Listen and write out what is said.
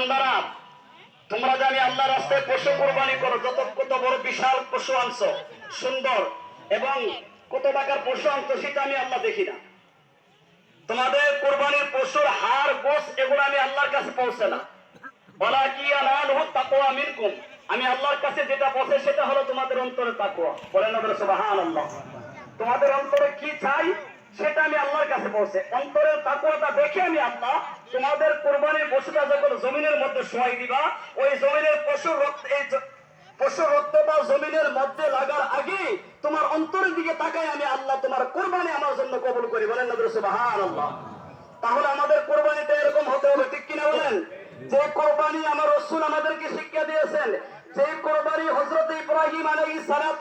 বান্দারা, তোমরা জানি আল্লাহ রাস্তায় পশু কোরবানি করো, কত বড় বিশাল পশু আনছো, সুন্দর, এবং কত টাকার পশু আনছো সেটা আমি আল্লাহ দেখি না। তোমাদের কোরবানির পশুর হাড় গোস এগুলো আমি আল্লাহর কাছে পৌঁছে না। বলা কি আনালহু তাকওয়া মিনকুম, আমি আল্লাহর কাছে যেটা পৌঁছে সেটা হলো তোমাদের অন্তরে তাকওয়া। বলেন সুবহানাল্লাহ। তোমাদের অন্তরে কি চাই সেটা আমি আল্লাহর কাছে পৌঁছে, অন্তরের তাকওয়াটা দেখে আমি আল্লাহ তোমাদের কোরবানির পশুটা যখন জমিনের মধ্যে শোয়াই দিবা, ওই জমিনের পশুর রক্ত, এই পশুর রক্তটা জমিনের মধ্যে লাগার আগে তোমার অন্তরের দিকে তাকাই আমি আল্লাহ তোমার কোরবানি আমার জন্য কবুল করি। বলেন সুবহানাল্লাহ। তাহলে আমাদের কোরবানিটা এরকম হতে হবে, ঠিক কিনা বলেন? যে কোরবানি আমার রাসূল আমাদেরকে শিক্ষা দিয়েছেন, যে কোরবানি হযরত ইব্রাহিম আলাইহিস সালাম